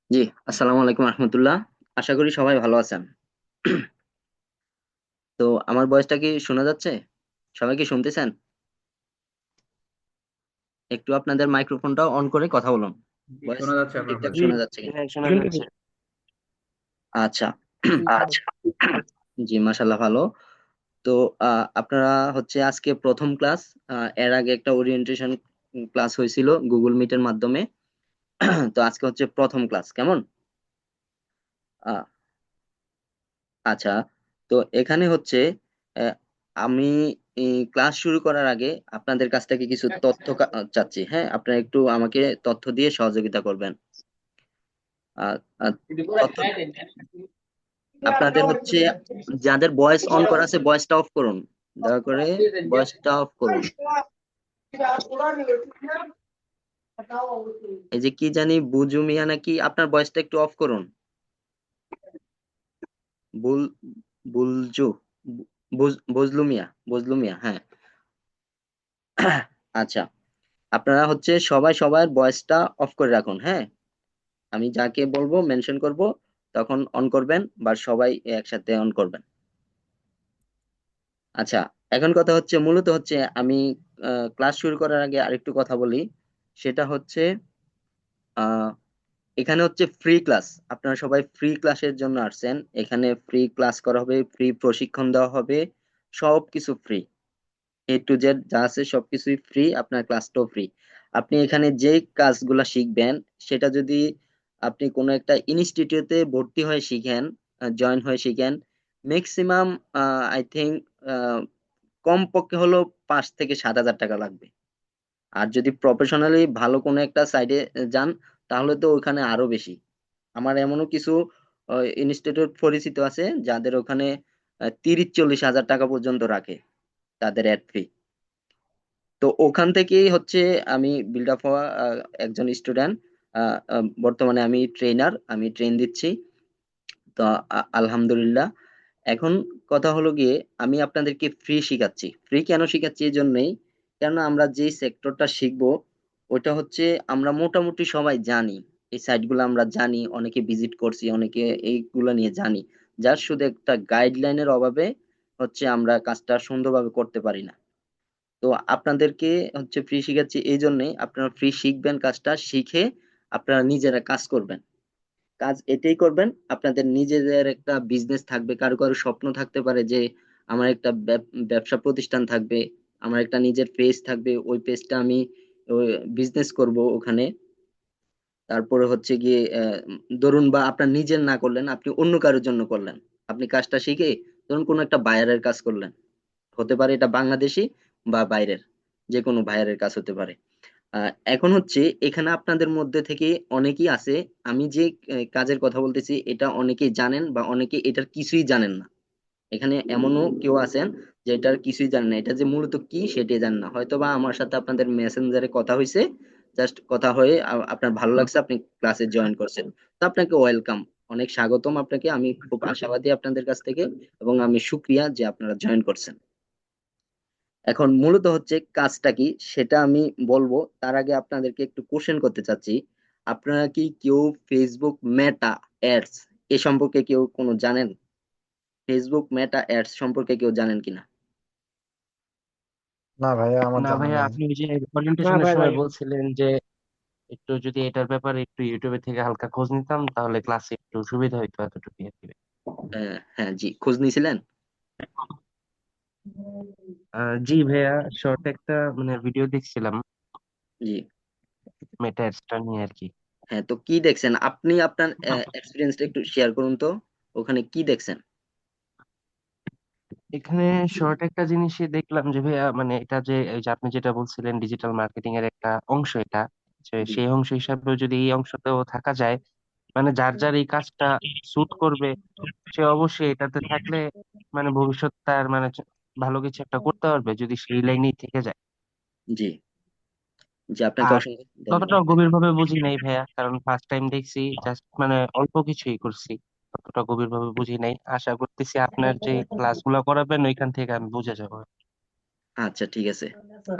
জি, আসসালামু আলাইকুম রহমতুল্লাহ। আশা করি সবাই ভালো আছেন। তো আমার ভয়েসটা কি শোনা যাচ্ছে? সবাই কি শুনতেছেন? একটু আপনাদের মাইক্রোফোনটা অন করে কথা বলুন। জি, ভয়েস শোনা যাচ্ছে আপনার ঠিকঠাক ভয়েস। জি, শোনা যাচ্ছে কিনা? হ্যাঁ শোনা শুনতেছি। যাচ্ছে। আচ্ছা। জি ভালো। আচ্ছা। জি, মাশাল্লাহ ভালো। তো আপনারা হচ্ছে আজকে প্রথম ক্লাস। এর আগে একটা ওরিয়েন্টেশন ক্লাস হয়েছিল গুগল মিটের মাধ্যমে। তো আজকে হচ্ছে প্রথম ক্লাস, কেমন? আহ, আচ্ছা। তো এখানে হচ্ছে আহ, আমি ক্লাস শুরু করার আগে আপনাদের কাছ থেকে কিছু তথ্য চাচ্ছি। হ্যাঁ, আপনারা একটু আমাকে তথ্য দিয়ে সহযোগিতা করবেন। আহ, আহ, তথ্য আপনাদের হচ্ছে যাদের ভয়েস অন করা আছে ভয়েসটা অফ করুন। দয়া করে ভয়েসটা অফ করুন। এই যে কি জানি বুজু মিয়া নাকি, আপনার ভয়েসটা একটু অফ করুন। বুল বুলজু বজলু মিয়া, বজলু মিয়া, হ্যাঁ। আচ্ছা, আপনারা হচ্ছে সবাই সবার ভয়েসটা অফ করে রাখুন, হ্যাঁ। আমি যাকে বলবো মেনশন করব, তখন অন করবেন বা সবাই একসাথে অন করবেন। আচ্ছা, এখন কথা হচ্ছে মূলত হচ্ছে আমি ক্লাস শুরু করার আগে আরেকটু কথা বলি। সেটা হচ্ছে আহ, এখানে হচ্ছে ফ্রি ক্লাস। আপনারা সবাই ফ্রি ক্লাসের জন্য আসছেন। এখানে ফ্রি ক্লাস করা হবে, ফ্রি প্রশিক্ষণ দেওয়া হবে, সবকিছু ফ্রি। A to Z যা আছে সবকিছুই ফ্রি, আপনার ক্লাসটাও ফ্রি। আপনি এখানে যে কাজগুলা শিখবেন, সেটা যদি আপনি কোনো একটা ইনস্টিটিউটে ভর্তি হয়ে শিখেন, জয়েন হয়ে শিখেন, ম্যাক্সিমাম আই থিঙ্ক কমপক্ষে হলো 5 থেকে 7 হাজার টাকা লাগবে। আর যদি প্রফেশনালি ভালো কোনো একটা সাইডে যান, তাহলে তো ওখানে আরো বেশি। আমার এমনও কিছু ইনস্টিটিউট পরিচিত আছে যাদের ওখানে 30-40 হাজার টাকা পর্যন্ত রাখে তাদের অ্যাড ফি। তো ওখান থেকেই হচ্ছে আমি বিল্ড আপ হওয়া একজন স্টুডেন্ট। বর্তমানে আমি ট্রেনার, আমি ট্রেন দিচ্ছি। তো আলহামদুলিল্লাহ। এখন কথা হলো গিয়ে, আমি আপনাদেরকে ফ্রি শিখাচ্ছি। ফ্রি কেন শিখাচ্ছি? এই জন্যই, কেননা আমরা যে সেক্টরটা শিখবো ওটা হচ্ছে আমরা মোটামুটি সবাই জানি। এই সাইটগুলো আমরা জানি, অনেকে ভিজিট করছি, অনেকে এইগুলো নিয়ে জানি। যার শুধু একটা গাইডলাইনের অভাবে হচ্ছে আমরা কাজটা সুন্দরভাবে করতে পারি না। তো আপনাদেরকে হচ্ছে ফ্রি শিখাচ্ছি এই জন্যই, আপনারা ফ্রি শিখবেন, কাজটা শিখে আপনারা নিজেরা কাজ করবেন। কাজ এটাই করবেন, আপনাদের নিজেদের একটা বিজনেস থাকবে। কারো কারো স্বপ্ন থাকতে পারে যে আমার একটা ব্যবসা প্রতিষ্ঠান থাকবে, আমার একটা নিজের পেজ থাকবে, ওই পেজটা আমি বিজনেস করব ওখানে। তারপরে হচ্ছে গিয়ে ধরুন, বা আপনার নিজের না করলেন, আপনি অন্য কারোর জন্য করলেন। আপনি কাজটা শিখে ধরুন কোনো একটা বায়ারের কাজ করলেন, হতে পারে এটা বাংলাদেশি বা বাইরের, যে কোনো বায়ারের কাজ হতে পারে। এখন হচ্ছে এখানে আপনাদের মধ্যে থেকে অনেকেই আছে, আমি যে কাজের কথা বলতেছি এটা অনেকেই জানেন বা অনেকে এটার কিছুই জানেন না। এখানে এমনও কেউ আছেন যে এটার কিছুই জানেন না, এটা যে মূলত কি সেটাই জানেন না। হয়তো বা আমার সাথে আপনাদের মেসেঞ্জারে কথা হয়েছে, জাস্ট কথা হয়ে আপনার ভালো লাগছে, আপনি ক্লাসে জয়েন করছেন। তো আপনাকে ওয়েলকাম, অনেক স্বাগতম আপনাকে। আমি খুব আশাবাদী আপনাদের কাছ থেকে, এবং আমি শুক্রিয়া যে আপনারা জয়েন করছেন। এখন মূলত হচ্ছে কাজটা কি সেটা আমি বলবো, তার আগে আপনাদেরকে একটু কোশ্চেন করতে চাচ্ছি। আপনারা কি কেউ ফেসবুক মেটা অ্যাডস এ সম্পর্কে কেউ কোনো জানেন? ফেসবুক মেটা অ্যাডস সম্পর্কে কেউ জানেন কিনা? না ভাইয়া, আমার না জানা ভাইয়া, নাই। আপনি ওই যে না ওরিয়েন্টেশনের ভাই, সময় জানি না। বলছিলেন যে একটু যদি এটার ব্যাপারে একটু ইউটিউবে থেকে হালকা খোঁজ নিতাম তাহলে ক্লাসে একটু সুবিধা হইতো, এতটুকু আর কি। হ্যাঁ, জি, খোঁজ নিয়েছিলেন। জি ভাইয়া, শর্ট একটা মানে ভিডিও দেখছিলাম জি। মেটা অ্যাডসটা নিয়ে আর কি। হ্যাঁ, তো কি দেখছেন আপনি? আপনার এক্সপিরিয়েন্সটা একটু শেয়ার করুন তো, ওখানে কি দেখছেন? এখানে শর্ট একটা জিনিসই দেখলাম যে ভাইয়া, মানে এটা যে এই যে আপনি যেটা বলছিলেন ডিজিটাল মার্কেটিং এর একটা অংশ এটা, যে জি, সেই অংশ হিসাবে যদি এই অংশতেও থাকা যায়, মানে যার যার এই কাজটা স্যুট করবে সে অবশ্যই এটাতে থাকলে মানে ভবিষ্যৎ তার মানে ভালো কিছু একটা করতে পারবে যদি সেই লাইনেই থেকে যায়। জি, জি, আপনাকে আর অসংখ্য ধন্যবাদ। ততটা গভীরভাবে বুঝি নাই ভাইয়া, কারণ ফার্স্ট টাইম দেখছি, জাস্ট মানে অল্প কিছুই করছি, ততটা গভীরভাবে বুঝি নাই। আশা করতেছি আপনার যে ক্লাসগুলো করাবেন ওইখান থেকে আমি বুঝে যাবো। আচ্ছা, ঠিক আছে।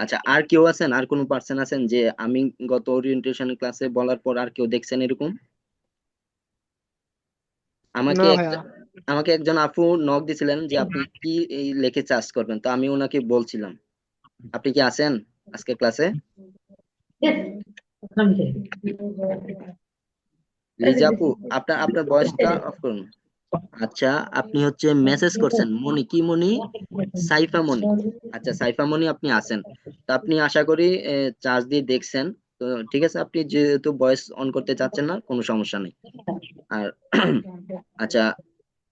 আচ্ছা, আর কেউ আছেন, আর কোনো পার্সন আছেন যে আমি গত ওরিয়েন্টেশন ক্লাসে বলার পর আর কেউ দেখছেন এরকম? আমাকে না একটা ভাইয়া। আমাকে একজন আপু নক দিছিলেন যে আপনি কি এই লেখে চাষ করবেন, তো আমি ওনাকে বলছিলাম। আপনি কি আছেন আজকে ক্লাসে? লিজা আপু, আপনার আপনার ভয়েসটা অফ করুন। আচ্ছা, আপনি হচ্ছে মেসেজ করছেন মনি, কি মনি? সাইফা মনি। আচ্ছা সাইফা মনি, আপনি আছেন। তো আপনি আশা করি চার্জ দিয়ে দেখছেন। তো ঠিক আছে, আপনি যেহেতু ভয়েস অন করতে চাচ্ছেন না, কোনো সমস্যা নেই। আর আচ্ছা,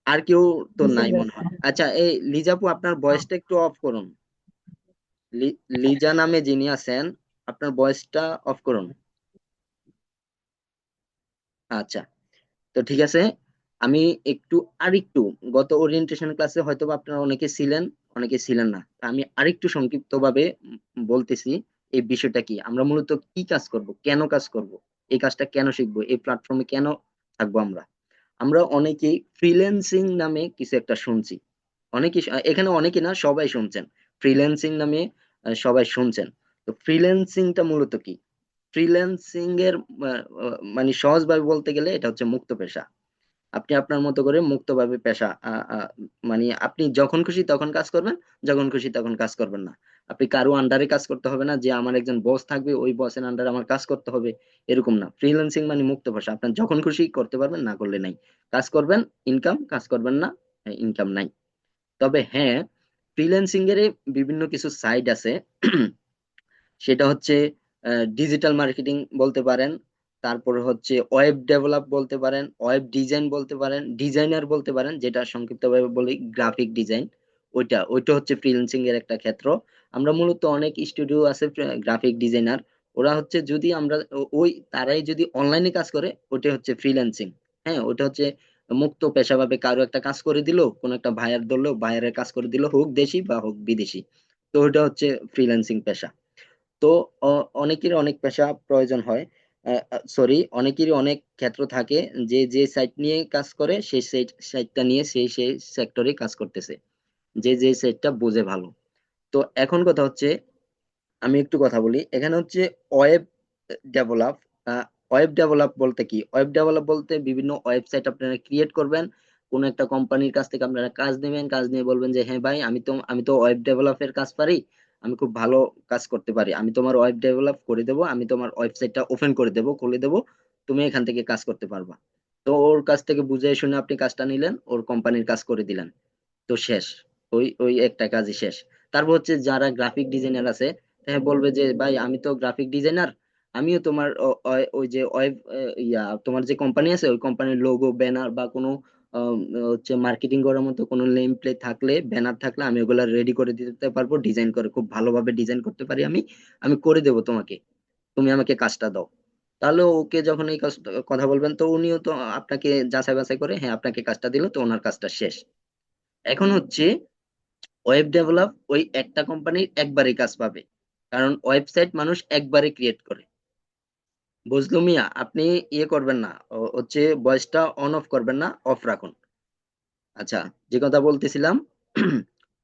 আর কেউ তো নাই মনে হয়। আচ্ছা, এই লিজাপু, আপনার ভয়েসটা একটু অফ করুন। লিজা নামে যিনি আছেন, আপনার ভয়েসটা অফ করুন। আচ্ছা, তো ঠিক আছে। আমি একটু আরেকটু, গত ওরিয়েন্টেশন ক্লাসে হয়তো বা আপনারা অনেকে ছিলেন, অনেকে ছিলেন না, তা আমি আরেকটু সংক্ষিপ্ত ভাবে বলতেছি। এই বিষয়টা কি, আমরা মূলত কি কাজ করব, কেন কাজ করব, এই কাজটা কেন শিখবো, এই প্ল্যাটফর্মে কেন থাকবো আমরা। আমরা অনেকেই ফ্রিল্যান্সিং নামে কিছু একটা শুনছি। অনেকে, এখানে অনেকে না, সবাই শুনছেন ফ্রিল্যান্সিং নামে। সবাই শুনছেন। তো ফ্রিল্যান্সিংটা মূলত কি? ফ্রিল্যান্সিং এর মানে সহজভাবে বলতে গেলে এটা হচ্ছে মুক্ত পেশা। আপনি আপনার মতো করে মুক্তভাবে পেশা, মানে আপনি যখন খুশি তখন কাজ করবেন, যখন খুশি তখন কাজ করবেন না। আপনি কারো আন্ডারে কাজ করতে হবে না যে আমার একজন বস থাকবে, ওই বসের আন্ডারে আমার কাজ করতে হবে, এরকম না। ফ্রিল্যান্সিং মানে মুক্ত পেশা, আপনার যখন খুশি করতে পারবেন, না করলে নাই। কাজ করবেন, ইনকাম; কাজ করবেন না, ইনকাম নাই। তবে হ্যাঁ, ফ্রিল্যান্সিং এর বিভিন্ন কিছু সাইড আছে। সেটা হচ্ছে ডিজিটাল মার্কেটিং বলতে পারেন, তারপরে হচ্ছে ওয়েব ডেভেলপ বলতে পারেন, ওয়েব ডিজাইন বলতে পারেন, ডিজাইনার বলতে পারেন, যেটা সংক্ষিপ্তভাবে বলি গ্রাফিক ডিজাইন। ওইটা ওইটা হচ্ছে ফ্রিল্যান্সিং এর একটা ক্ষেত্র। আমরা মূলত অনেক স্টুডিও আছে গ্রাফিক ডিজাইনার, ওরা হচ্ছে যদি আমরা ওই তারাই যদি অনলাইনে কাজ করে, ওটা হচ্ছে ফ্রিল্যান্সিং। হ্যাঁ, ওটা হচ্ছে মুক্ত পেশাভাবে কারো একটা কাজ করে দিল, কোন একটা ভাইয়ার ধরলো, ভাইয়ারের কাজ করে দিল, হোক দেশি বা হোক বিদেশি। তো ওটা হচ্ছে ফ্রিল্যান্সিং পেশা। তো অনেকেরই অনেক পেশা প্রয়োজন হয়। সরি, অনেকেরই অনেক ক্ষেত্র থাকে, যে যে সাইট নিয়ে কাজ করে সেই সাইটটা নিয়ে সেই সেই সেক্টরে কাজ করতেছে, যে যে সাইটটা বোঝে ভালো। তো এখন কথা হচ্ছে, আমি একটু কথা বলি এখানে হচ্ছে ওয়েব ডেভেলপ। ওয়েব ডেভেলপ বলতে কি? ওয়েব ডেভেলপ বলতে বিভিন্ন ওয়েবসাইট আপনারা ক্রিয়েট করবেন। কোন একটা কোম্পানির কাছ থেকে আপনারা কাজ নেবেন, কাজ নিয়ে বলবেন যে হ্যাঁ ভাই, আমি তো ওয়েব ডেভেলপের কাজ পারি, আমি খুব ভালো কাজ করতে পারি, আমি তোমার ওয়েব ডেভেলপ করে দেবো, আমি তোমার ওয়েবসাইটটা ওপেন করে দেবো, খুলে দেবো, তুমি এখান থেকে কাজ করতে পারবা। তো ওর কাছ থেকে বুঝে শুনে আপনি কাজটা নিলেন, ওর কোম্পানির কাজ করে দিলেন, তো শেষ। ওই ওই একটা কাজই শেষ। তারপর হচ্ছে যারা গ্রাফিক ডিজাইনার আছে, হ্যাঁ, বলবে যে ভাই আমি তো গ্রাফিক ডিজাইনার, আমিও তোমার ওই যে ওয়েব, তোমার যে কোম্পানি আছে ওই কোম্পানির লোগো, ব্যানার বা কোনো আম, হচ্ছে মার্কেটিং করার মতো কোনো নেম প্লেট থাকলে, ব্যানার থাকলে, আমি ওগুলা রেডি করে দিতে পারবো, ডিজাইন করে খুব ভালোভাবে ডিজাইন করতে পারি আমি। আমি করে দেবো তোমাকে, তুমি আমাকে কাজটা দাও। তাহলে ওকে যখন এই কথা বলবেন, তো উনিও তো আপনাকে যাচাই বাছাই করে, হ্যাঁ আপনাকে কাজটা দিল, তো ওনার কাজটা শেষ। এখন হচ্ছে ওয়েব ডেভেলপ, ওই একটা কোম্পানির একবারই কাজ পাবে, কারণ ওয়েবসাইট মানুষ একবারে ক্রিয়েট করে। বুঝলো মিয়া? আপনি ইয়ে করবেন না, হচ্ছে ভয়েসটা অন অফ করবেন না, অফ রাখুন। আচ্ছা, যে কথা বলতেছিলাম,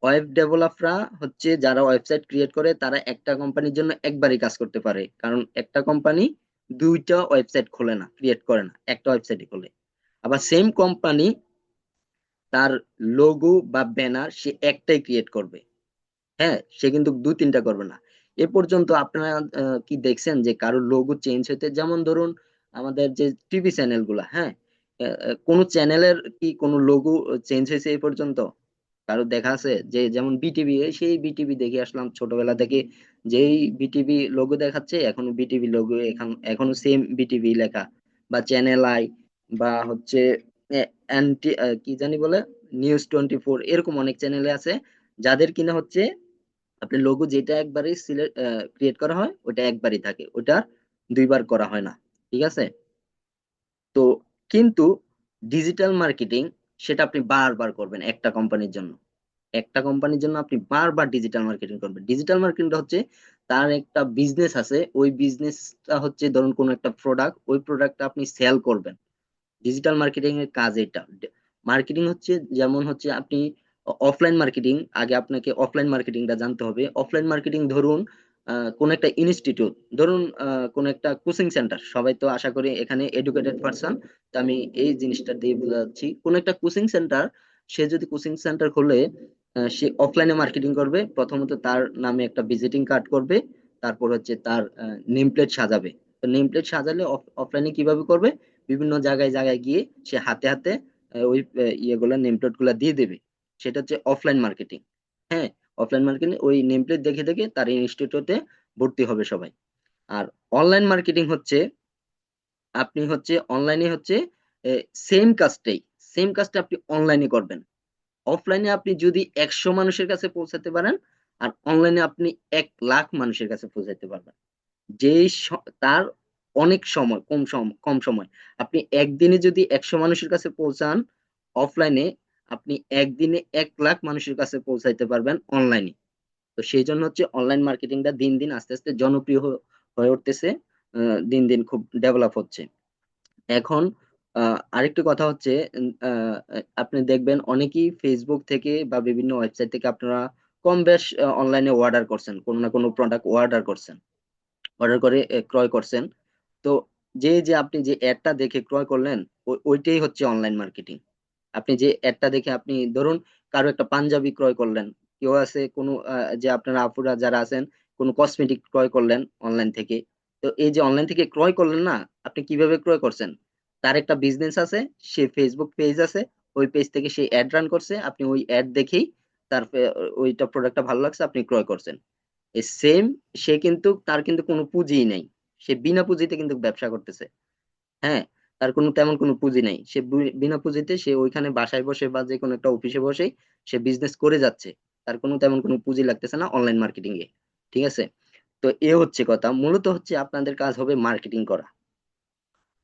ওয়েব ডেভেলপরা হচ্ছে যারা ওয়েবসাইট ক্রিয়েট করে, তারা একটা কোম্পানির জন্য একবারই কাজ করতে পারে, কারণ একটা কোম্পানি দুইটা ওয়েবসাইট খোলে না, ক্রিয়েট করে না, একটা ওয়েবসাইটই খোলে। আবার সেম কোম্পানি তার লোগো বা ব্যানার সে একটাই ক্রিয়েট করবে। হ্যাঁ, সে কিন্তু দুই তিনটা করবে না। এ পর্যন্ত আপনারা কি দেখছেন যে কারোর লোগো চেঞ্জ হতে? যেমন ধরুন, আমাদের যে টিভি চ্যানেল গুলা, হ্যাঁ, কোন চ্যানেলের কি কোনো লোগো চেঞ্জ হয়েছে এই পর্যন্ত? কারো দেখা আছে? যে যেমন বিটিভি, সেই বিটিভি দেখে আসলাম ছোটবেলা থেকে, যেই বিটিভি লোগো দেখাচ্ছে, এখনো বিটিভি লোগো, এখনো সেম বিটিভি লেখা। বা চ্যানেল আই, বা হচ্ছে অ্যান্টি, কি জানি বলে, নিউজ 24, এরকম অনেক চ্যানেলে আছে, যাদের কিনা হচ্ছে আপনার লোগো যেটা একবারই সিলেক্ট ক্রিয়েট করা হয়, ওটা একবারই থাকে, ওটা দুইবার করা হয় না। ঠিক আছে? তো কিন্তু ডিজিটাল মার্কেটিং, সেটা আপনি বারবার করবেন একটা কোম্পানির জন্য। একটা কোম্পানির জন্য আপনি বারবার ডিজিটাল মার্কেটিং করবেন। ডিজিটাল মার্কেটিংটা হচ্ছে তার একটা বিজনেস আছে, ওই বিজনেসটা হচ্ছে ধরুন কোন একটা প্রোডাক্ট, ওই প্রোডাক্টটা আপনি সেল করবেন। ডিজিটাল মার্কেটিং এর কাজ এটা। মার্কেটিং হচ্ছে, যেমন হচ্ছে আপনি অফলাইন মার্কেটিং, আগে আপনাকে অফলাইন মার্কেটিংটা জানতে হবে। অফলাইন মার্কেটিং ধরুন, কোন একটা ইনস্টিটিউট, ধরুন কোন একটা কোচিং সেন্টার, সবাই তো আশা করি এখানে এডুকেটেড পারসন, তো আমি এই জিনিসটা দিয়ে বোঝাচ্ছি। কোন একটা কোচিং সেন্টার, সে যদি কোচিং সেন্টার খুলে সে অফলাইনে মার্কেটিং করবে। প্রথমত তার নামে একটা ভিজিটিং কার্ড করবে, তারপর হচ্ছে তার নেম প্লেট সাজাবে। তো নেম প্লেট সাজালে অফলাইনে কিভাবে করবে, বিভিন্ন জায়গায় জায়গায় গিয়ে সে হাতে হাতে ওই ইয়েগুলা নেম প্লেট গুলা দিয়ে দেবে। সেটা হচ্ছে অফলাইন মার্কেটিং। হ্যাঁ, অফলাইন মার্কেটিং ওই নেম প্লেট দেখে দেখে তার ইনস্টিটিউটে ভর্তি হবে সবাই। আর অনলাইন মার্কেটিং হচ্ছে আপনি হচ্ছে অনলাইনে হচ্ছে সেম কাজটা আপনি অনলাইনে করবেন। অফলাইনে আপনি যদি 100 মানুষের কাছে পৌঁছাতে পারেন, আর অনলাইনে আপনি 1 লাখ মানুষের কাছে পৌঁছাতে পারবেন। তার অনেক সময়, কম সময়। আপনি একদিনে যদি 100 মানুষের কাছে পৌঁছান অফলাইনে, আপনি একদিনে 1 লাখ মানুষের কাছে পৌঁছাইতে পারবেন অনলাইনে। তো সেই জন্য হচ্ছে অনলাইন মার্কেটিংটা দিন দিন আস্তে আস্তে জনপ্রিয় হয়ে উঠতেছে, দিন দিন খুব ডেভেলপ হচ্ছে। এখন আরেকটি কথা হচ্ছে, আপনি দেখবেন অনেকেই ফেসবুক থেকে বা বিভিন্ন ওয়েবসাইট থেকে আপনারা কম বেশ অনলাইনে অর্ডার করছেন, কোনো না কোনো প্রোডাক্ট অর্ডার করছেন, অর্ডার করে ক্রয় করছেন। তো যে আপনি যে অ্যাডটা দেখে ক্রয় করলেন, ওইটাই হচ্ছে অনলাইন মার্কেটিং। আপনি যে অ্যাডটা দেখে আপনি ধরুন কারো একটা পাঞ্জাবি ক্রয় করলেন, কেউ আছে কোনো যে আপনারা আপুরা যারা আছেন কোনো কসমেটিক ক্রয় করলেন অনলাইন থেকে। তো এই যে অনলাইন থেকে ক্রয় করলেন না, আপনি কিভাবে ক্রয় করছেন? তার একটা বিজনেস আছে, সে ফেসবুক পেজ আছে, ওই পেজ থেকে সে অ্যাড রান করছে, আপনি ওই অ্যাড দেখেই তার ওইটা প্রোডাক্টটা ভালো লাগছে, আপনি ক্রয় করছেন। এই সেম, সে কিন্তু তার কিন্তু কোনো পুঁজিই নাই, সে বিনা পুঁজিতে কিন্তু ব্যবসা করতেছে। হ্যাঁ, তার কোনো তেমন কোনো পুঁজি নাই, সে বিনা পুঁজিতে সে ওইখানে বাসায় বসে বা যে কোনো একটা অফিসে বসেই সে বিজনেস করে যাচ্ছে। তার কোনো তেমন কোনো পুঁজি লাগতেছে না অনলাইন মার্কেটিং এ। ঠিক আছে? তো এ হচ্ছে কথা, মূলত হচ্ছে আপনাদের কাজ হবে মার্কেটিং করা।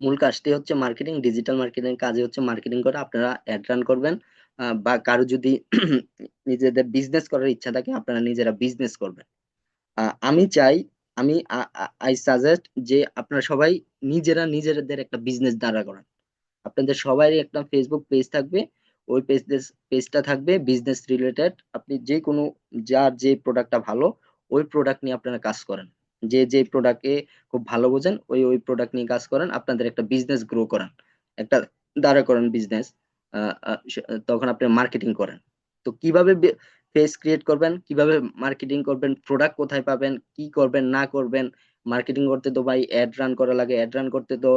মূল কাজটি হচ্ছে মার্কেটিং, ডিজিটাল মার্কেটিং কাজে হচ্ছে মার্কেটিং করা। আপনারা অ্যাড রান করবেন, বা কারো যদি নিজেদের বিজনেস করার ইচ্ছা থাকে আপনারা নিজেরা বিজনেস করবেন। আমি চাই, আমি আই সাজেস্ট যে আপনারা সবাই নিজেরা নিজেদের একটা বিজনেস দাঁড়া করান। আপনাদের সবারই একটা ফেসবুক পেজ থাকবে, ওই পেজটা থাকবে বিজনেস রিলেটেড। আপনি যে কোনো, যার যে প্রোডাক্টটা ভালো, ওই প্রোডাক্ট নিয়ে আপনারা কাজ করেন। যে যে প্রোডাক্টে খুব ভালো বোঝেন ওই ওই প্রোডাক্ট নিয়ে কাজ করেন, আপনাদের একটা বিজনেস গ্রো করান, একটা দাঁড়া করেন বিজনেস। তখন আপনি মার্কেটিং করেন। তো কিভাবে পেজ ক্রিয়েট করবেন, কিভাবে মার্কেটিং করবেন, প্রোডাক্ট কোথায় পাবেন, কি করবেন না করবেন। মার্কেটিং করতে তো ভাই অ্যাড রান করা লাগে, অ্যাড রান করতে তো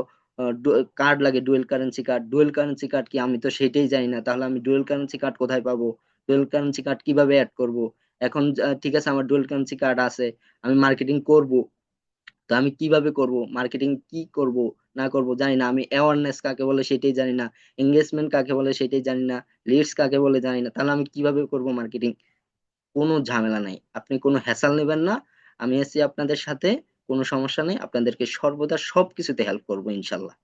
কার্ড লাগে, dual currency card. Dual currency card কি, আমি তো সেটাই জানি না, তাহলে আমি ডুয়েল কারেন্সি কার্ড কোথায় পাবো? ডুয়েল কারেন্সি কার্ড কিভাবে অ্যাড করব? এখন ঠিক আছে, আমার ডুয়েল কারেন্সি কার্ড আছে, আমি মার্কেটিং করব, তো আমি কিভাবে করব, মার্কেটিং কি করব না করব জানি না, আমি অ্যাওয়ারনেস কাকে বলে সেটাই জানি না, এঙ্গেজমেন্ট কাকে বলে সেটাই জানি না, লিডস কাকে বলে জানি না, তাহলে আমি কিভাবে করব মার্কেটিং? কোনো ঝামেলা নাই, আপনি কোনো হ্যাসাল নেবেন না। আমি আছি আপনাদের সাথে, কোনো সমস্যা নেই, আপনাদেরকে সর্বদা সবকিছুতে হেল্প করবো ইনশাল্লাহ।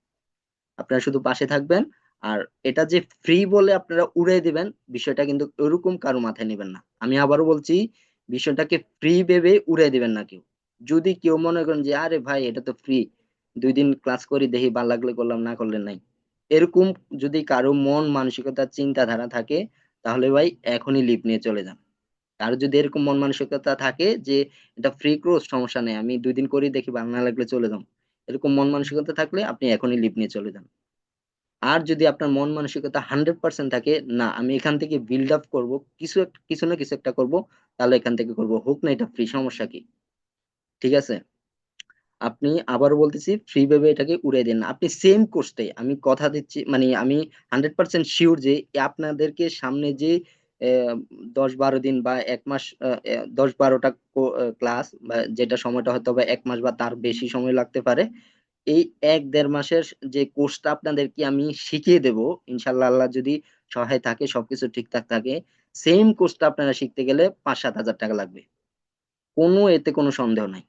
আপনারা শুধু পাশে থাকবেন। আর এটা যে ফ্রি বলে আপনারা উড়িয়ে দিবেন, বিষয়টা কিন্তু ওরকম কারো মাথায় নেবেন না। আমি আবারও বলছি, বিষয়টাকে ফ্রি ভেবে উড়িয়ে দিবেন না কেউ। যদি কেউ মনে করেন যে আরে ভাই এটা তো ফ্রি, 2 দিন ক্লাস করি দেখি ভালো লাগলে করলাম, না করলে নাই, এরকম যদি কারো মন মানসিকতা চিন্তাধারা থাকে, তাহলে ভাই এখনই লিভ নিয়ে চলে যান। আর যদি এরকম মন মানসিকতা থাকে যে এটা ফ্রি কোর্স, সমস্যা নেই, আমি 2 দিন করি দেখি ভালো না লাগলে চলে যাও, এরকম মন মানসিকতা থাকলে আপনি এখনই লিভ নিয়ে চলে যান। আর যদি আপনার মন মানসিকতা 100% থাকে, না আমি এখান থেকে বিল্ড আপ করবো, কিছু না কিছু একটা করব, তাহলে এখান থেকে করব, হোক না এটা ফ্রি, সমস্যা কি? ঠিক আছে? আপনি, আবারও বলতেছি, ফ্রি ভেবে এটাকে উড়িয়ে দিন না। আপনি সেম কোর্সটাই, আমি কথা দিচ্ছি, মানে আমি 100% শিওর যে আপনাদেরকে সামনে যে 10-12 দিন বা 1 মাস, 10-12টা ক্লাস, বা যেটা সময়টা হয়তো বা 1 মাস বা তার বেশি সময় লাগতে পারে, এই 1-1.5 মাসের যে কোর্সটা আপনাদেরকে আমি শিখিয়ে দেব, ইনশাল্লাহ আল্লাহ যদি সহায় থাকে, সবকিছু ঠিকঠাক থাকে, সেম কোর্সটা আপনারা শিখতে গেলে 5-7 হাজার টাকা লাগবে। কোনো, এতে কোনো সন্দেহ নাই।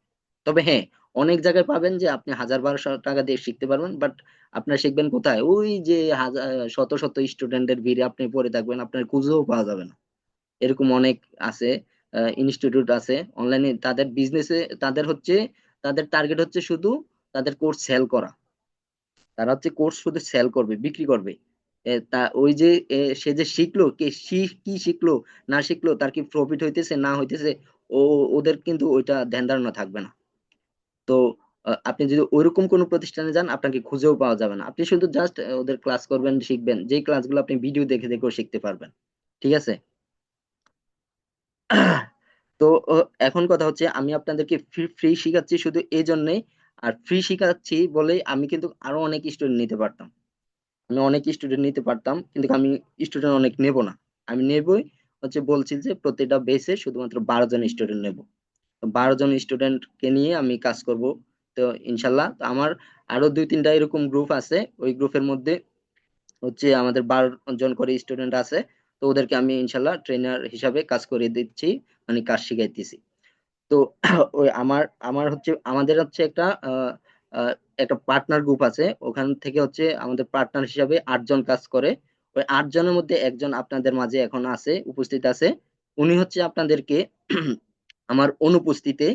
তবে হ্যাঁ, অনেক জায়গায় পাবেন যে আপনি 1000-1200 টাকা দিয়ে শিখতে পারবেন, বাট আপনারা শিখবেন কোথায়? ওই যে হাজার শত শত স্টুডেন্টের ভিড়ে আপনি পড়ে থাকবেন, আপনার খুঁজেও পাওয়া যাবে না। এরকম অনেক আছে, ইনস্টিটিউট আছে অনলাইনে, তাদের বিজনেসে, তাদের হচ্ছে, তাদের টার্গেট হচ্ছে শুধু তাদের কোর্স সেল করা। তারা হচ্ছে কোর্স শুধু সেল করবে, বিক্রি করবে। তা ওই যে সে যে শিখলো, কি শিখলো না শিখলো, তার কি প্রফিট হইতেছে না হইতেছে, ও ওদের কিন্তু ওইটা ধ্যান ধারণা থাকবে না। তো আপনি যদি ওইরকম কোনো প্রতিষ্ঠানে যান আপনাকে খুঁজেও পাওয়া যাবে না, আপনি শুধু জাস্ট ওদের ক্লাস করবেন, শিখবেন, যেই ক্লাসগুলো আপনি ভিডিও দেখে দেখেও শিখতে পারবেন। ঠিক আছে। তো এখন কথা হচ্ছে আমি আপনাদেরকে ফ্রি ফ্রি শিখাচ্ছি শুধু এই জন্যই, আর ফ্রি শিখাচ্ছি বলেই আমি কিন্তু আরো অনেক স্টুডেন্ট নিতে পারতাম। আমি অনেক স্টুডেন্ট নিতে পারতাম কিন্তু আমি স্টুডেন্ট অনেক নেব না। আমি নেবই হচ্ছে, বলছি যে প্রত্যেকটা বেসে শুধুমাত্র 12 জন স্টুডেন্ট নেব। 12 জন স্টুডেন্টকে নিয়ে আমি কাজ করব। তো ইনশাল্লাহ তো আমার আরো 2-3টা এরকম গ্রুপ আছে, ওই গ্রুপের মধ্যে হচ্ছে আমাদের 12 জন করে স্টুডেন্ট আছে। তো ওদেরকে আমি ইনশাল্লাহ ট্রেনার হিসাবে কাজ করে দিচ্ছি, মানে কাজ শিখাইতেছি। তো ওই আমার আমার হচ্ছে আমাদের হচ্ছে আহ, আহ, একটা পার্টনার গ্রুপ আছে, ওখান থেকে হচ্ছে আমাদের পার্টনার হিসাবে 8 জন কাজ করে। ওই 8 জনের মধ্যে একজন আপনাদের মাঝে এখন আছে, উপস্থিত আছে। উনি হচ্ছে আপনাদেরকে আমার অনুপস্থিতিতে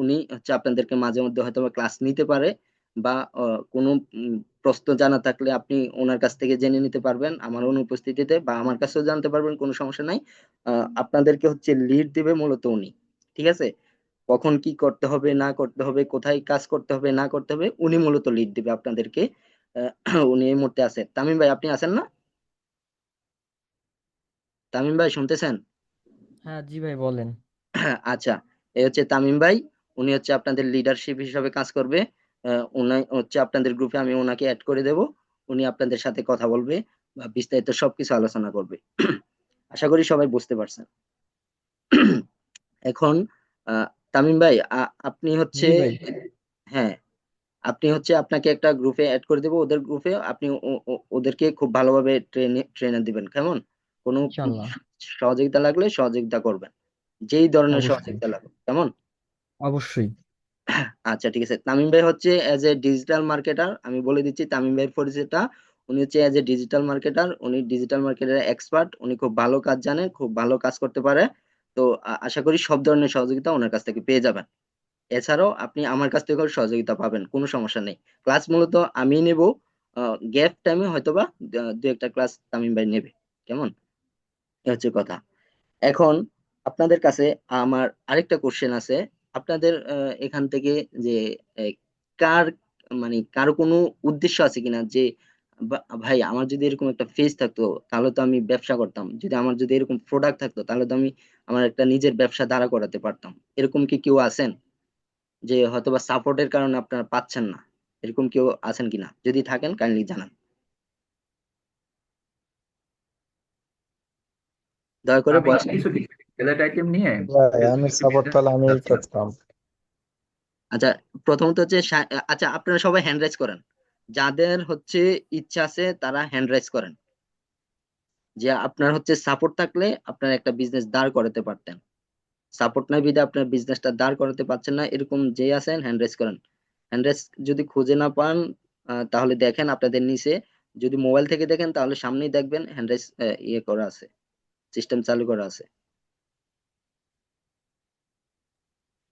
উনি হচ্ছে আপনাদেরকে মাঝে মধ্যে হয়তো ক্লাস নিতে পারে, বা কোনো প্রশ্ন জানা থাকলে আপনি ওনার কাছ থেকে জেনে নিতে পারবেন আমার অনুপস্থিতিতে, বা আমার কাছেও জানতে পারবেন, কোনো সমস্যা নাই। আপনাদেরকে হচ্ছে লিড দিবে মূলত উনি। ঠিক আছে। কখন কি করতে হবে না করতে হবে, কোথায় কাজ করতে হবে না করতে হবে, উনি মূলত লিড দিবে আপনাদেরকে। উনি এই মুহূর্তে আছে। তামিম ভাই আপনি আছেন না? তামিম ভাই শুনতেছেন? হ্যাঁ জি ভাই বলেন। আচ্ছা, এই হচ্ছে তামিম ভাই। উনি হচ্ছে আপনাদের লিডারশিপ হিসাবে কাজ করবে। উনি হচ্ছে আপনাদের গ্রুপে আমি ওনাকে অ্যাড করে দেব। উনি আপনাদের সাথে কথা বলবে বা বিস্তারিত সবকিছু আলোচনা করবে। আশা করি সবাই বুঝতে পারছেন। এখন তামিম ভাই আপনি হচ্ছে, জি ভাই। হ্যাঁ, আপনি হচ্ছে আপনাকে একটা গ্রুপে অ্যাড করে দেবো, ওদের গ্রুপে আপনি ওদেরকে খুব ভালোভাবে ট্রেনার দিবেন, কেমন? কোনো ইনশাল্লাহ। সহযোগিতা লাগলে সহযোগিতা করবেন, যেই ধরনের অবশ্যই। সহযোগিতা লাগবে, কেমন? অবশ্যই। আচ্ছা ঠিক আছে। তামিম ভাই হচ্ছে এজ এ ডিজিটাল মার্কেটার, আমি বলে দিচ্ছি তামিম ভাইয়ের পরিচয়টা। উনি হচ্ছে এজ এ ডিজিটাল মার্কেটার, উনি ডিজিটাল মার্কেটের এক্সপার্ট, উনি খুব ভালো কাজ জানে, খুব ভালো কাজ করতে পারে। তো আশা করি সব ধরনের সহযোগিতা ওনার কাছ থেকে পেয়ে যাবেন। এছাড়াও আপনি আমার কাছ থেকেও সহযোগিতা পাবেন, কোনো সমস্যা নেই। ক্লাস মূলত আমি নেব, গ্যাপ টাইমে হয়তোবা দু একটা ক্লাস তামিম ভাই নেবে, কেমন? এ হচ্ছে কথা। এখন আপনাদের কাছে আমার আরেকটা কোশ্চেন আছে। আপনাদের এখান থেকে যে আহ, কার মানে কারো কোনো উদ্দেশ্য আছে কিনা যে ভাই আমার যদি এরকম একটা ফেজ থাকতো তাহলে তো আমি ব্যবসা করতাম, যদি আমার যদি এরকম প্রোডাক্ট থাকতো তাহলে তো আমি আমার একটা নিজের ব্যবসা দাঁড়া করাতে পারতাম। এরকম কি কেউ আছেন যে হয়তোবা সাপোর্টের কারণে আপনারা পাচ্ছেন না? এরকম কেউ আছেন কিনা, যদি থাকেন কাইন্ডলি জানান, দয়া করে আমি বলেন। কিছু গেজেট আইটেম নিয়ে ভাই আমি ফেসবুকে সাপোর্ট বিজনেস পেলে আমি চাচ্ছিলাম। করতাম। আচ্ছা, প্রথমত হচ্ছে আচ্ছা আপনারা সবাই হ্যান্ড রাইজ করেন, যাদের হচ্ছে ইচ্ছা আছে তারা হ্যান্ড রাইজ করেন, যে আপনার হচ্ছে সাপোর্ট থাকলে আপনার একটা বিজনেস দাঁড় করাতে পারতেন। সাপোর্ট নাই বিধে আপনার বিজনেসটা দাঁড় করাতে পারছেন না, এরকম যে আছেন হ্যান্ড রাইজ করেন। হ্যান্ড রাইজ যদি খুঁজে না পান তাহলে দেখেন আপনাদের নিচে, যদি মোবাইল থেকে দেখেন তাহলে সামনেই দেখবেন হ্যান্ড রাইজ ইয়ে করা আছে, সিস্টেম চালু করা আছে।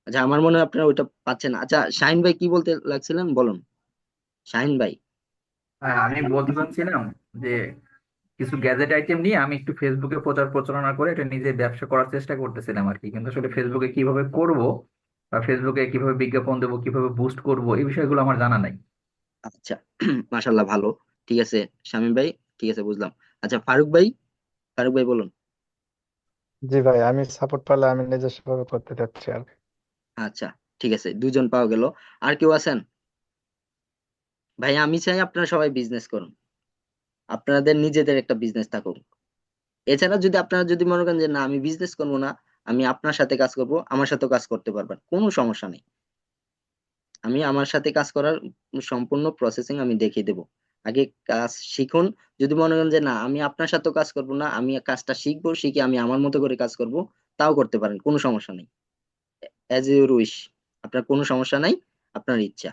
আচ্ছা আমার মনে হয় আপনারা ওইটা পাচ্ছেন না। আচ্ছা শাহিন ভাই কি বলতে লাগছিলেন বলুন, শাহিন ভাই। হ্যাঁ, আমি বলতে চাচ্ছিলাম যে কিছু গ্যাজেট আইটেম নিয়ে আমি একটু ফেসবুকে প্রচার প্রচারণা করে এটা নিজে ব্যবসা করার চেষ্টা করতেছিলাম আর কি, কিন্তু আসলে ফেসবুকে কিভাবে করব বা ফেসবুকে কিভাবে বিজ্ঞাপন দেবো, কিভাবে বুস্ট করব, এই বিষয়গুলো আমার জানা নাই। আচ্ছা মাশাল্লাহ, ভালো। ঠিক আছে শামীম ভাই, ঠিক আছে বুঝলাম। আচ্ছা ফারুক ভাই, ফারুক ভাই বলুন। জি ভাই, আমি সাপোর্ট পেলে আমি নিজস্ব ভাবে করতে চাচ্ছি আর কি। আচ্ছা ঠিক আছে, দুজন পাওয়া গেল। আর কেউ আছেন? ভাই আমি চাই আপনারা সবাই বিজনেস করুন, আপনাদের নিজেদের একটা বিজনেস থাকুক। এছাড়া যদি আপনারা যদি মনে করেন যে না আমি বিজনেস করবো না, আমি আপনার সাথে কাজ করব, আমার সাথেও কাজ করতে পারবেন, কোনো সমস্যা নেই। আমি আমার সাথে কাজ করার সম্পূর্ণ প্রসেসিং আমি দেখিয়ে দেবো। আগে কাজ শিখুন। যদি মনে করেন যে না আমি আপনার সাথেও কাজ করব না, আমি কাজটা শিখবো, শিখে আমি আমার মতো করে কাজ করব, তাও করতে পারেন, কোনো সমস্যা নেই। অ্যাজ ইউর উইশ, আপনার কোনো সমস্যা নাই, আপনার ইচ্ছা।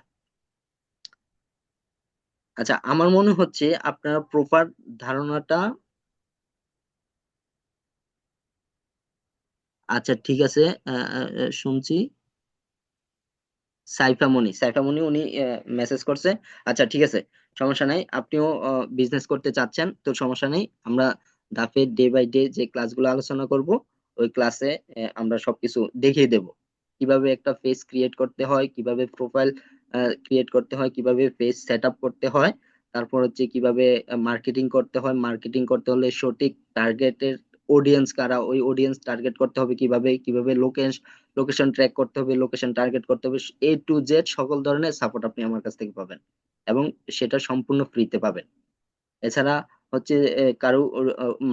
আচ্ছা আমার মনে হচ্ছে আপনার প্রপার ধারণাটা, আচ্ছা ঠিক আছে। শুনছি সাইফামনি, সাইফামনি উনি মেসেজ করছে। আচ্ছা ঠিক আছে, সমস্যা নাই, আপনিও বিজনেস করতে চাচ্ছেন তো সমস্যা নেই। আমরা ধাপে ডে বাই ডে যে ক্লাসগুলো আলোচনা করব ওই ক্লাসে আমরা সবকিছু দেখিয়ে দেব, কিভাবে একটা পেজ ক্রিয়েট করতে হয়, কিভাবে প্রোফাইল ক্রিয়েট করতে হয়, কিভাবে পেজ সেট আপ করতে হয়, তারপর হচ্ছে কিভাবে মার্কেটিং করতে হয়, মার্কেটিং করতে হলে সঠিক টার্গেটের অডিয়েন্স কারা, ওই অডিয়েন্স টার্গেট করতে হবে কিভাবে, কিভাবে লোকেশন ট্র্যাক করতে হবে, লোকেশন টার্গেট করতে হবে, A to Z সকল ধরনের সাপোর্ট আপনি আমার কাছ থেকে পাবেন, এবং সেটা সম্পূর্ণ ফ্রিতে পাবেন। এছাড়া হচ্ছে কারো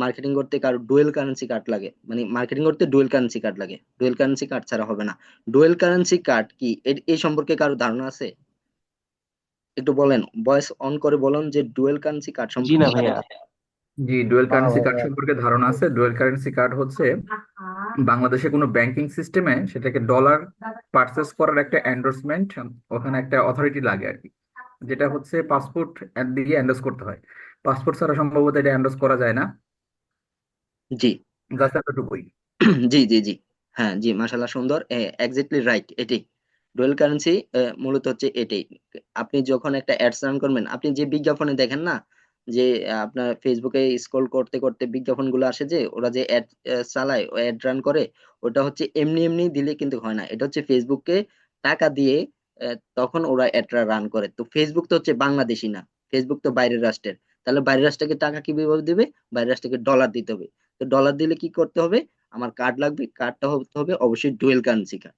মার্কেটিং করতে কারো ডুয়েল কারেন্সি কার্ড লাগে, মানে মার্কেটিং করতে ডুয়েল কারেন্সি কার্ড লাগে, ডুয়েল কারেন্সি কার্ড ছাড়া হবে না। ডুয়েল কারেন্সি কার্ড কি, এই সম্পর্কে কারো ধারণা আছে? একটু বলেন, ভয়েস অন করে বলেন যে ডুয়েল কারেন্সি কার্ড জি সম্পর্কে না ধারণা ভাইয়া। আছে? জি, ডুয়েল না কারেন্সি কার্ড ভাইয়া। সম্পর্কে ধারণা আছে। ডুয়েল কারেন্সি কার্ড হচ্ছে বাংলাদেশে কোনো ব্যাংকিং সিস্টেমে সেটাকে ডলার পারচেস করার একটা এন্ডোর্সমেন্ট, ওখানে একটা অথরিটি লাগে আর কি, যেটা হচ্ছে পাসপোর্ট দিয়ে এন্ডোর্স করতে হয়। পাসপোর্ট ছাড়া সম্ভবত এটা এন্ডোর্স করা যায় না। জি। জাস্ট এতটুকুই। জি জি জি, হ্যাঁ জি, মাশাল্লাহ, সুন্দর, এক্স্যাক্টলি রাইট, এটাই ডুয়াল কারেন্সি। মূলত হচ্ছে এটাই। আপনি যখন একটা অ্যাডস রান করবেন, আপনি যে বিজ্ঞাপনে দেখেন না, যে আপনার ফেসবুকে স্ক্রল করতে করতে বিজ্ঞাপন গুলো আসে, যে ওরা যে অ্যাড চালায়, অ্যাড রান করে, ওটা হচ্ছে এমনি এমনি দিলে কিন্তু হয় না, এটা হচ্ছে ফেসবুককে টাকা দিয়ে তখন ওরা অ্যাডটা রান করে। তো ফেসবুক তো হচ্ছে বাংলাদেশি না, ফেসবুক তো বাইরের রাষ্ট্রের, তাহলে বাইরের রাষ্ট্রকে টাকা কিভাবে দিবে? বাইরের রাষ্ট্রকে ডলার দিতে হবে। তো ডলার দিলে কি করতে হবে? আমার কার্ড লাগবে, কার্ডটা হতে হবে অবশ্যই ডুয়েল কারেন্সি কার্ড।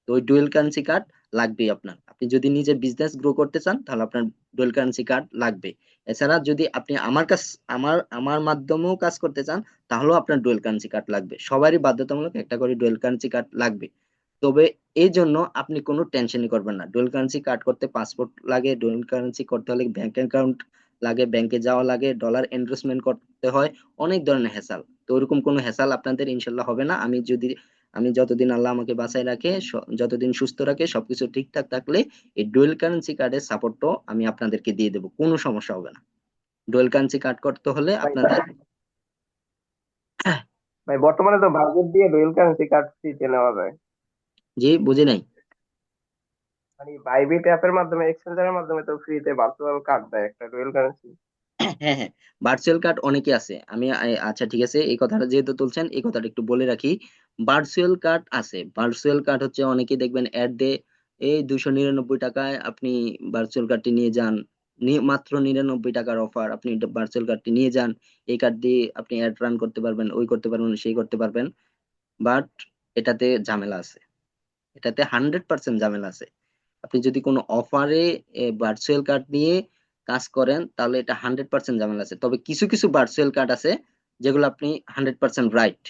তো ওই ডুয়েল কারেন্সি কার্ড লাগবেই আপনার, আপনি যদি নিজের বিজনেস গ্রো করতে চান তাহলে আপনার ডুয়েল কারেন্সি কার্ড লাগবে। এছাড়া যদি আপনি আমার মাধ্যমেও কাজ করতে চান, তাহলেও আপনার ডুয়েল কারেন্সি কার্ড লাগবে। সবারই বাধ্যতামূলক একটা করে ডুয়েল কারেন্সি কার্ড লাগবে। তবে এই জন্য আপনি কোনো টেনশনই করবেন না, ডুয়েল কারেন্সি কার্ড করতে পাসপোর্ট লাগে, ডুয়েল কারেন্সি করতে হলে ব্যাংক অ্যাকাউন্ট লাগে, ব্যাংকে যাওয়া লাগে, ডলার এনরোলমেন্ট করতে হয়, অনেক ধরনের হ্যাসাল। তো ওরকম কোনো হ্যাসাল আপনাদের ইনশাল্লাহ হবে না। আমি যতদিন আল্লাহ আমাকে বাঁচায় রাখে, যতদিন সুস্থ রাখে, সবকিছু ঠিকঠাক থাকলে এই ডুয়েল কারেন্সি কার্ডের সাপোর্টও আমি আপনাদেরকে দিয়ে দেবো, কোনো সমস্যা হবে না। ডুয়েল কারেন্সি কার্ড করতে হলে ভাই আপনাদের ভাই বর্তমানে তো বাজেট দিয়ে ডুয়েল কারেন্সি কার্ড ফ্রিতে নেওয়া যায়। জি, বুঝি নাই। মানে বাইবিট অ্যাপের মাধ্যমে, এক্সচেঞ্জারের মাধ্যমে তো ফ্রিতে ভার্চুয়াল কার্ড দেয় একটা ডুয়েল কারেন্সি। হ্যাঁ হ্যাঁ, ভার্চুয়াল কার্ড অনেকে আছে। আচ্ছা ঠিক আছে, এই কথাটা যেহেতু তুলছেন, এই কথাটা একটু বলে রাখি। ভার্চুয়াল কার্ড আছে, ভার্চুয়াল কার্ড হচ্ছে অনেকে দেখবেন অ্যাড দে, এই 299 টাকায় আপনি ভার্চুয়াল কার্ডটি নিয়ে যান, মাত্র 99 টাকার অফার, আপনি ভার্চুয়াল কার্ডটি নিয়ে যান, এই কার্ড দিয়ে আপনি অ্যাড রান করতে পারবেন, ওই করতে পারবেন, সেই করতে পারবেন। বাট এটাতে ঝামেলা আছে, এটাতে 100% ঝামেলা আছে। আপনি যদি কোনো অফারে ভার্চুয়াল কার্ড নিয়ে কাজ করেন, তাহলে এটা 100% ঝামেলা আছে। তবে কিছু কিছু ভার্চুয়াল কার্ড আছে যেগুলো আপনি 100% রাইট।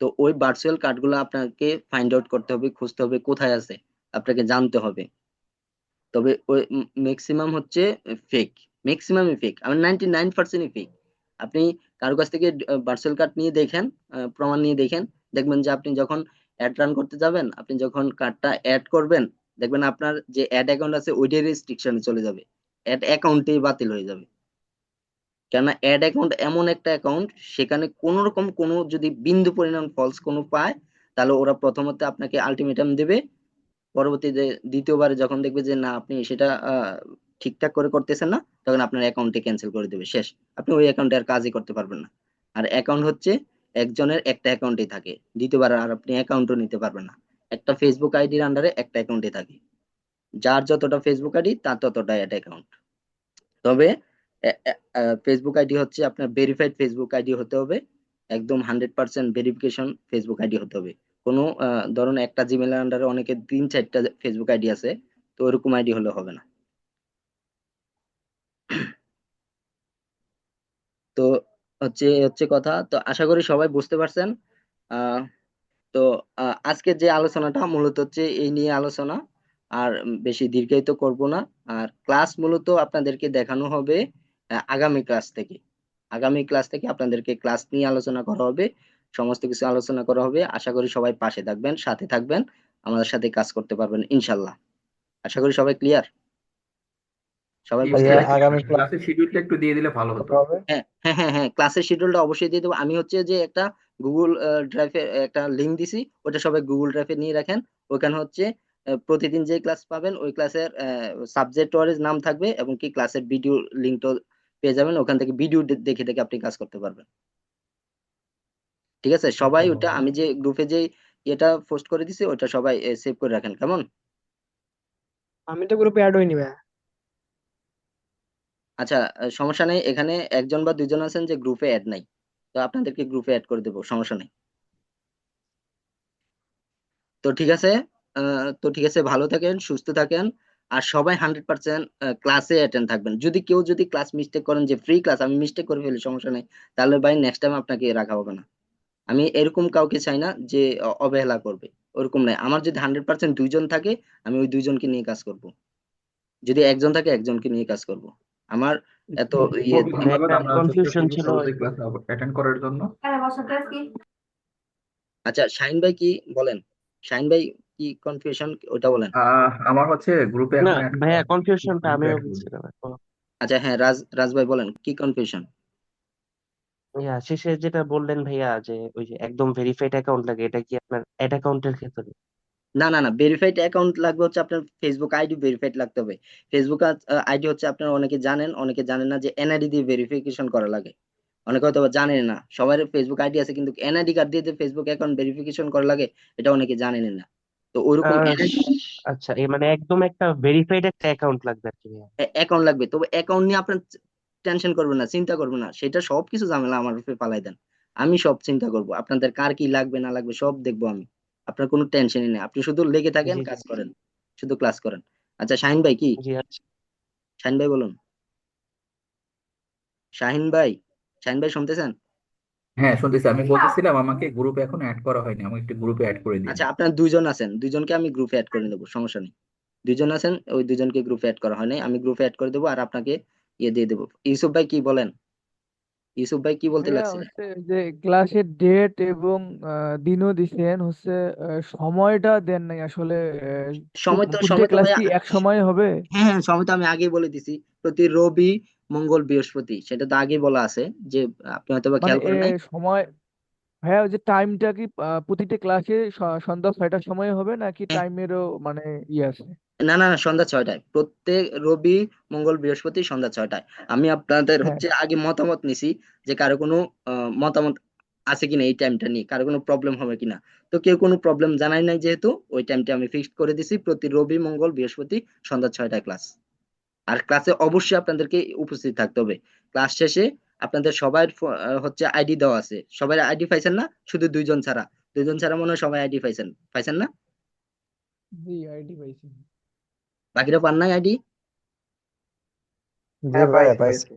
তো ওই ভার্চুয়াল কার্ডগুলো আপনাকে ফাইন্ড আউট করতে হবে, খুঁজতে হবে কোথায় আছে, আপনাকে জানতে হবে। তবে ওই ম্যাক্সিমাম হচ্ছে ফেক, ম্যাক্সিমামই ফেক, আমি 99%ই ফেক। আপনি কারো কাছ থেকে ভার্চুয়াল কার্ড নিয়ে দেখেন, প্রমাণ নিয়ে দেখেন, দেখবেন যে আপনি যখন অ্যাড রান করতে যাবেন, আপনি যখন কার্ডটা অ্যাড করবেন, দেখবেন আপনার যে অ্যাড অ্যাকাউন্ট আছে ওইটাই রেস্ট্রিকশনে চলে যাবে, অ্যাড অ্যাকাউন্টেই বাতিল হয়ে যাবে। কেননা অ্যাড অ্যাকাউন্ট এমন একটা অ্যাকাউন্ট, সেখানে কোন রকম কোনো যদি বিন্দু পরিমাণ ফলস কোনো পায়, তাহলে ওরা প্রথমত আপনাকে আলটিমেটাম দেবে, পরবর্তীতে দ্বিতীয়বারে যখন দেখবে যে না আপনি সেটা ঠিকঠাক করে করতেছেন না, তখন আপনার অ্যাকাউন্টে ক্যান্সেল করে দেবে, শেষ। আপনি ওই অ্যাকাউন্টে আর কাজই করতে পারবেন না। আর অ্যাকাউন্ট হচ্ছে একজনের একটা অ্যাকাউন্টেই থাকে, দ্বিতীয়বার আর আপনি অ্যাকাউন্টও নিতে পারবেন না। একটা ফেসবুক আইডির আন্ডারে একটা অ্যাকাউন্টে থাকে, যার যতটা ফেসবুক আইডি তার ততটা অ্যাড অ্যাকাউন্ট। তবে ফেসবুক আইডি হচ্ছে আপনার ভেরিফাইড ফেসবুক আইডি হতে হবে, একদম 100% ভেরিফিকেশন ফেসবুক আইডি হতে হবে। কোনো ধরুন একটা জিমেলের আন্ডারে অনেকে 3-4টা ফেসবুক আইডি আছে, তো ওরকম আইডি হলে হবে না। তো হচ্ছে হচ্ছে কথা, তো আশা করি সবাই বুঝতে পারছেন। আহ তো আজকের যে আলোচনাটা মূলত হচ্ছে এই নিয়ে আলোচনা, আর বেশি দীর্ঘায়িত করব না। আর ক্লাস মূলত আপনাদেরকে দেখানো হবে আগামী ক্লাস থেকে, আগামী ক্লাস থেকে আপনাদেরকে ক্লাস নিয়ে আলোচনা করা হবে, সমস্ত কিছু আলোচনা করা হবে। আশা করি সবাই পাশে থাকবেন, সাথে থাকবেন, আমাদের সাথে কাজ করতে পারবেন ইনশাল্লাহ। আশা করি সবাই ক্লিয়ার, সবাই জি বুঝতে ভাইয়া ভাইয়া, পারছেন। আগামী ক্লাসের শিডিউলটা একটু দিয়ে দিলে ভালো হতো। কবে হবে? হ্যাঁ হ্যাঁ হ্যাঁ হ্যাঁ, ক্লাসের শিডিউলটা অবশ্যই দিয়ে দেবো। আমি হচ্ছে যে একটা গুগল ড্রাইভে একটা লিংক দিছি, ওটা সবাই গুগল ড্রাইভে নিয়ে রাখেন। ওখানে হচ্ছে প্রতিদিন যে ক্লাস পাবেন ওই ক্লাসের সাবজেক্ট ওয়াইজ নাম থাকবে, এবং কি ক্লাসের ভিডিও লিংকটা পেয়ে যাবেন, ওখান থেকে ভিডিও দেখে দেখে আপনি কাজ করতে পারবেন। ঠিক আছে, সবাই আচ্ছা ওটা ভাই। আমি যে গ্রুপে যে এটা পোস্ট করে দিছি ওটা সবাই সেভ করে রাখেন, কেমন? আমি তো গ্রুপে অ্যাড হইনি ভাই। আচ্ছা, সমস্যা নেই, এখানে একজন বা দুইজন আছেন যে গ্রুপে অ্যাড নাই, তো আপনাদেরকে গ্রুপে অ্যাড করে দেবো, সমস্যা নেই। তো ঠিক আছে, ভালো থাকেন, সুস্থ থাকেন, আর সবাই 100% ক্লাসে অ্যাটেন্ড থাকবেন। যদি কেউ যদি ক্লাস মিস্টেক করেন যে ফ্রি ক্লাস আমি মিস্টেক করে ফেলি, সমস্যা নেই, তাহলে ভাই নেক্সট টাইম আপনাকে রাখা হবে না। আমি এরকম কাউকে চাই না যে অবহেলা করবে, ওরকম নাই। আমার যদি 100% দুইজন থাকে, আমি ওই দুইজনকে নিয়ে কাজ করব। যদি একজন থাকে, একজনকে নিয়ে কাজ করব। আমার এত ইয়ে খুবই ভাই ধন্যবাদ একটা আপনার ছোট্ট কনফিউশন সুযোগ ছিল করে ক্লাস অ্যাটেন্ড করার জন্য। আচ্ছা, শাহিন ভাই কি বলেন? শাহিন ভাই কি কনফিউশন ওটা বলেন। আমার হচ্ছে গ্রুপে না এখন অ্যাড করা ভাইয়া, হয়নি। কনফিউশনটা গ্রুপে আমিও অ্যাড করবো। বুঝছিলাম এখন। আচ্ছা, হ্যাঁ, রাজ ভাই বলেন কি কনফিউশন। ইয়া শেষে যেটা বললেন ভাইয়া, যে ওই যে একদম ভেরিফাইড অ্যাকাউন্ট লাগে, এটা কি আপনার অ্যাড অ্যাকাউন্টের ক্ষেত্রে? না, না, না, ভেরিফাইড অ্যাকাউন্ট লাগবে হচ্ছে আপনার ফেসবুক আইডি ভেরিফাইড লাগতে হবে। ফেসবুক আইডি হচ্ছে আপনারা অনেকে জানেন, অনেকে জানেন না যে এনআইডি দিয়ে ভেরিফিকেশন করা লাগে। অনেকে হয়তো বা জানেন না, সবার ফেসবুক আইডি আছে কিন্তু এনআইডি কার্ড দিয়ে যে ফেসবুক অ্যাকাউন্ট ভেরিফিকেশন করা লাগে, এটা অনেকে জানেন না। তো ওরকম আহ, এনআইডি আচ্ছা, এই মানে একদম একটা ভেরিফাইড একটা অ্যাকাউন্ট লাগবে আর কি ভাইয়া। অ্যাকাউন্ট লাগবে, তবে অ্যাকাউন্ট নিয়ে আপনার টেনশন করবেন না, চিন্তা করবেন না, সেটা সবকিছু ঝামেলা আমার উপরে ফালাই দেন। আমি সব চিন্তা করব, আপনাদের কার কি লাগবে না লাগবে সব দেখবো আমি। আপনার কোনো টেনশনই নেই, আপনি শুধু লেগে থাকেন, জি জি কাজ করেন, শুধু ক্লাস করেন। আচ্ছা, শাহিন ভাই কি? জি। আচ্ছা, শাহিন ভাই বলুন। শাহিন ভাই, শাহিন ভাই শুনতেছেন? হ্যাঁ, শুনতেছি। আমি বলতেছিলাম আমাকে গ্রুপে এখন অ্যাড করা হয়নি, আমাকে একটু গ্রুপে অ্যাড করে দিন। আচ্ছা, আপনার দুইজন আছেন, দুইজনকে আমি গ্রুপে অ্যাড করে দেবো, সমস্যা নেই। দুইজন আছেন, ওই দুজনকে গ্রুপে অ্যাড করা হয় নাই, আমি গ্রুপে অ্যাড করে দেবো আর আপনাকে ইয়ে দিয়ে দেবো। ইউসুফ ভাই কি বলেন? ইউসুফ ভাই কি বলতে ভাইয়া লাগছিলেন? হচ্ছে যে ক্লাসের ডেট এবং দিনও দিছেন, হচ্ছে সময়টা দেন নাই আসলে। প্রতিটা সময় তো ক্লাস ভাই, কি এক সময় হবে? হ্যাঁ, হ্যাঁ, সময় তো আমি আগেই বলে দিছি। প্রতি রবি, মঙ্গল, বৃহস্পতি, সেটা তো আগেই বলা আছে যে আপনি হয়তো বা মানে খেয়াল করেন নাই। সময়, ভাইয়া ওই যে টাইমটা কি প্রতিটা ক্লাসে সন্ধ্যা 6টার সময় হবে নাকি হ্যাঁ, টাইমেরও মানে ইয়ে আছে? না, না, না, সন্ধ্যা 6টায়, প্রত্যেক রবি, মঙ্গল, বৃহস্পতি সন্ধ্যা 6টায়। আমি আপনাদের হ্যাঁ, হচ্ছে আগে মতামত নিছি যে কারো কোনো মতামত আছে কিনা এই টাইমটা নিয়ে, কারো কোনো প্রবলেম হবে কিনা। তো কেউ কোনো প্রবলেম জানাই নাই, যেহেতু ওই টাইমটা আমি ফিক্সড করে দিছি, প্রতি রবি, মঙ্গল, বৃহস্পতি সন্ধ্যা 6টায় ক্লাস। আর ক্লাসে অবশ্যই আপনাদেরকে উপস্থিত থাকতে হবে। ক্লাস শেষে আপনাদের সবার হচ্ছে আইডি দেওয়া আছে, সবাই আইডি পাইছেন না? শুধু দুইজন ছাড়া, দুইজন ছাড়া মনে হয় সবাই আইডি পাইছেন, পাইছেন না? জি আইডি পাইছি। বাকিরা পান নাই আইডি? জি হ্যাঁ, ভাইয়া পাইছি পাইছি। পাইছি।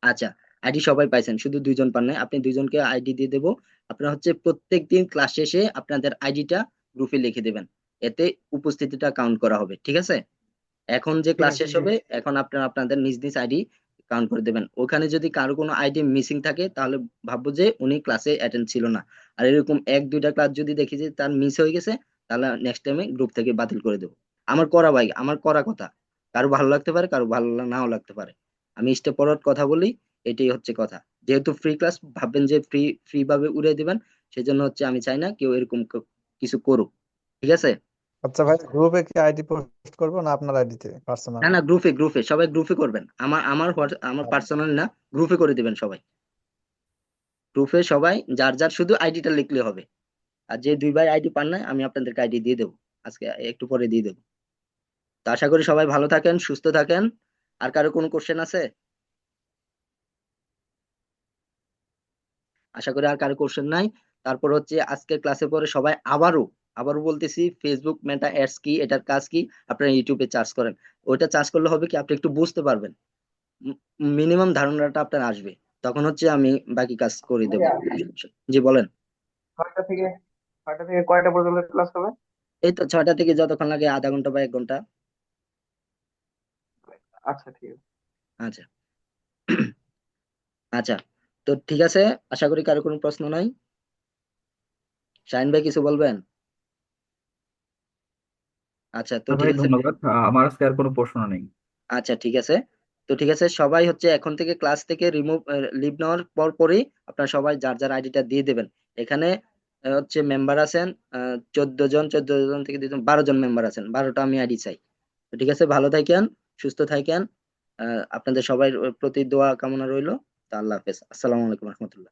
আচ্ছা, আইডি সবাই পাইছেন, শুধু দুইজন পান নাই, আপনি দুইজনকে আইডি দিয়ে দেবো। আপনারা হচ্ছে প্রত্যেকদিন ক্লাস শেষে আপনাদের আইডিটা গ্রুপে লিখে দেবেন, এতে উপস্থিতিটা কাউন্ট করা হবে, ঠিক আছে? এখন যে ঠিক ক্লাস আছে। শেষ হবে, এখন আপনারা আপনাদের নিজ নিজ আইডি কাউন্ট করে দেবেন। ওখানে যদি কারো কোনো আইডি মিসিং থাকে, তাহলে ভাববো যে উনি ক্লাসে অ্যাটেন্ড ছিল না। আর এরকম এক দুইটা ক্লাস যদি দেখি যে তার মিস হয়ে গেছে, তাহলে নেক্সট টাইমে গ্রুপ থেকে বাতিল করে দেবো। আমার করা ভাই, আমার করা কথা, কারো ভালো লাগতে পারে, কারো ভালো নাও লাগতে পারে। আমি স্টেপ ফরওয়ার্ড কথা বলি, এটাই হচ্ছে কথা। যেহেতু ফ্রি ক্লাস, ভাববেন যে ফ্রি ভাবে উড়িয়ে দিবেন, সেজন্য হচ্ছে আমি চাই না কেউ এরকম কিছু করুক, ঠিক আছে? আচ্ছা ভাই, গ্রুপে কি আইডি পোস্ট করবো না আপনার আইডিতে না, পার্সোনাল? না, গ্রুপে, গ্রুপে সবাই গ্রুপে করবেন, আমার পার্সোনাল না, গ্রুপে করে দিবেন সবাই। গ্রুপে সবাই যার যার শুধু আইডিটা লিখলে হবে। আর যে দুই ভাই আইডি পান নাই, আমি আপনাদেরকে আইডি দিয়ে দেবো, আজকে একটু পরে দিয়ে দেবো। তো আশা করি সবাই ভালো থাকেন, সুস্থ থাকেন। আর কারো কোনো কোশ্চেন আছে? আশা করি আর কারো কোশ্চেন নাই। তারপর হচ্ছে আজকে ক্লাসে পরে সবাই আবারও বলতেছি, ফেসবুক মেটা অ্যাডস কি, এটার কাজ কি, আপনারা ইউটিউবে চার্জ করেন। ওইটা চার্জ করলে হবে কি, আপনি একটু বুঝতে পারবেন, মিনিমাম ধারণাটা আপনার আসবে, তখন হচ্ছে আমি বাকি কাজ করে দেবো। ভাইয়া, জি বলেন। 6টা থেকে 6টা থেকে কয়টা পর্যন্ত ক্লাস হবে? এই তো 6টা থেকে যতক্ষণ লাগে, আধা ঘন্টা বা 1 ঘন্টা। আচ্ছা, ঠিক আছে। আচ্ছা। আচ্ছা, তো ঠিক আছে, আশা করি কারো কোনো প্রশ্ন নাই। শাহিন ভাই কিছু বলবেন? আচ্ছা, তো ঠিক ভাই আছে। ধন্যবাদ। আমার আজকে আর কোনো প্রশ্ন নেই। আচ্ছা, ঠিক আছে। তো ঠিক আছে, সবাই হচ্ছে এখন থেকে ক্লাস থেকে লিভ নেওয়ার পর পরই আপনারা সবাই যার যার আইডিটা দিয়ে দেবেন। এখানে হচ্ছে মেম্বার আছেন 14 জন, 14 জন থেকে 2 জন, 12 জন মেম্বার আছেন, 12টা আমি আইডি চাই। তো ঠিক আছে, ভালো থাকেন, সুস্থ থাকেন। আপনাদের সবাই প্রতি দোয়া কামনা রইলো। তা আল্লাহ হাফেজ, আসসালামু আলাইকুম রহমতুল্লাহ।